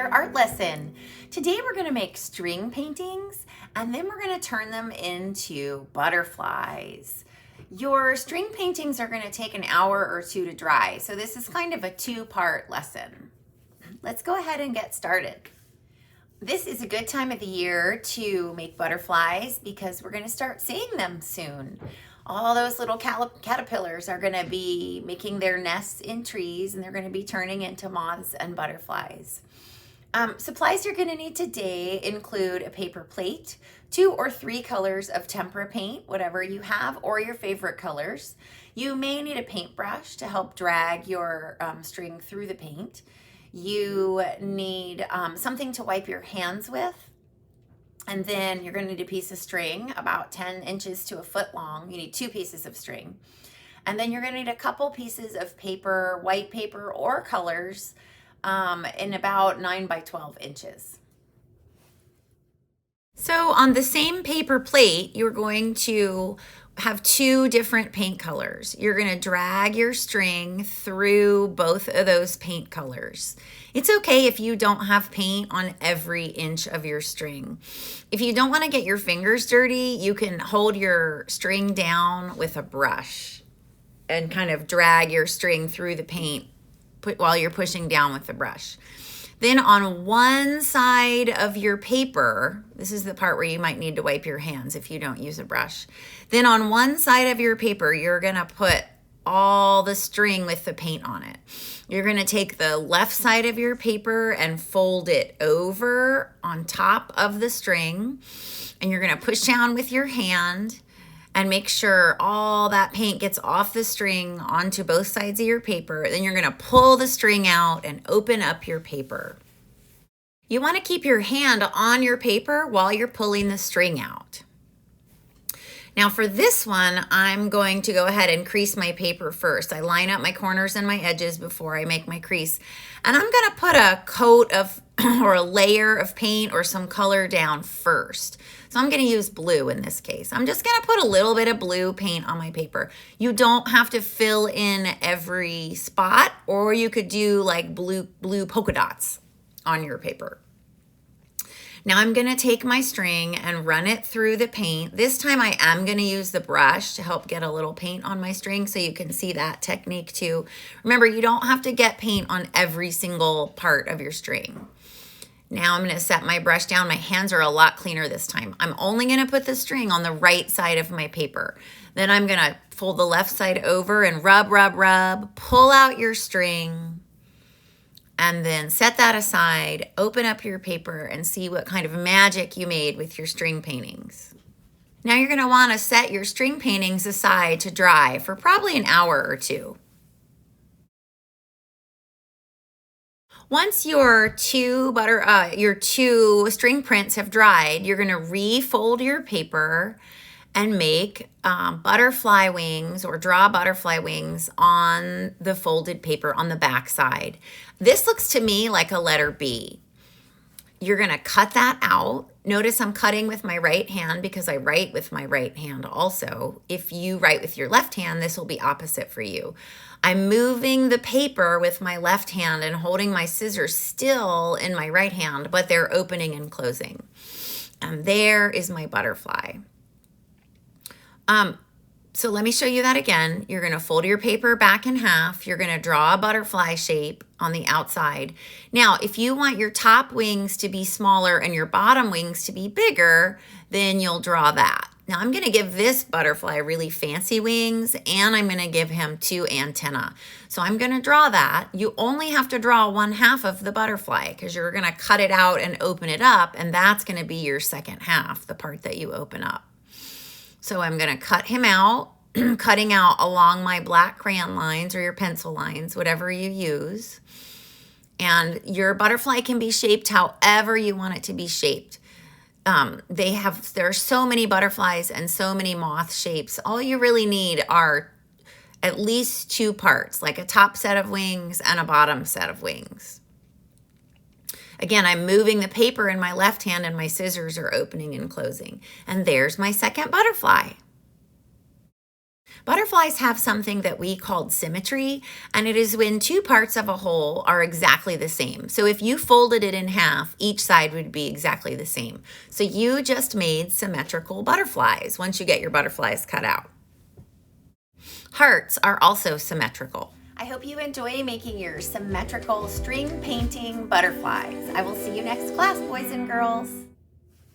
another art lesson. Today we're going to make string paintings and then we're going to turn them into butterflies. Your string paintings are going to take an hour or two to dry, so this is kind of a two-part lesson. Let's go ahead and get started. This is a good time of the year to make butterflies because we're going to start seeing them soon. All those little caterpillars are going to be making their nests in trees and they're going to be turning into moths and butterflies. Supplies you're going to need today include a paper plate, 2 or 3 colors of tempera paint, whatever you have, or your favorite colors. You may need a paintbrush to help drag your string through the paint. You need something to wipe your hands with. And then you're going to need a piece of string about 10 inches to a foot long. You need 2 pieces of string. And then you're going to need a couple pieces of paper, white paper or colors, in about 9 by 12 inches. So on the same paper plate, you're going to have 2 different paint colors. You're going to drag your string through both of those paint colors. It's okay if you don't have paint on every inch of your string. If you don't want to get your fingers dirty, you can hold your string down with a brush and kind of drag your string through the paint while you're pushing down with the brush. Then on one side of your paper, this is the part where you might need to wipe your hands if you don't use a brush. Then on one side of your paper, you're gonna put all the string with the paint on it. You're gonna take the left side of your paper and fold it over on top of the string, and you're gonna push down with your hand and make sure all that paint gets off the string onto both sides of your paper. Then you're gonna pull the string out and open up your paper. You wanna keep your hand on your paper while you're pulling the string out. Now for this one, I'm going to go ahead and crease my paper first. I line up my corners and my edges before I make my crease. And I'm gonna put a coat of or a layer of paint or some color down first. So I'm gonna use blue in this case. I'm just gonna put a little bit of blue paint on my paper. You don't have to fill in every spot, or you could do like blue polka dots on your paper. Now I'm gonna take my string and run it through the paint. This time I am gonna use the brush to help get a little paint on my string so you can see that technique too. Remember, you don't have to get paint on every single part of your string. Now I'm gonna set my brush down. My hands are a lot cleaner this time. I'm only gonna put the string on the right side of my paper. Then I'm gonna fold the left side over and rub, rub, rub, pull out your string, and then set that aside, open up your paper and see what kind of magic you made with your string paintings. Now you're gonna wanna set your string paintings aside to dry for probably an hour or 2. Once your 2 string prints have dried, you're gonna refold your paper and make butterfly wings or draw butterfly wings on the folded paper on the back side. This looks to me like a letter B. You're gonna cut that out. Notice I'm cutting with my right hand because I write with my right hand also. If you write with your left hand, this will be opposite for you. I'm moving the paper with my left hand and holding my scissors still in my right hand, but they're opening and closing. And there is my butterfly. So let me show you that again. You're gonna fold your paper back in half. You're gonna draw a butterfly shape on the outside. Now, if you want your top wings to be smaller and your bottom wings to be bigger, then you'll draw that. Now I'm gonna give this butterfly really fancy wings and I'm gonna give him 2 antennae. So I'm gonna draw that. You only have to draw 1/2 of the butterfly because you're gonna cut it out and open it up, and that's gonna be your second half, the part that you open up. So I'm gonna cut him out, cutting out along my black crayon lines or your pencil lines, whatever you use. And your butterfly can be shaped however you want it to be shaped. There are so many butterflies and so many moth shapes. All you really need are at least 2 parts, like a top set of wings and a bottom set of wings. Again, I'm moving the paper in my left hand and my scissors are opening and closing. And there's my second butterfly. Butterflies have something that we called symmetry, and it is when two parts of a whole are exactly the same. So if you folded it in half, each side would be exactly the same. So you just made symmetrical butterflies once you get your butterflies cut out. Hearts are also symmetrical. I hope you enjoy making your symmetrical string painting butterflies. I will see you next class, boys and girls.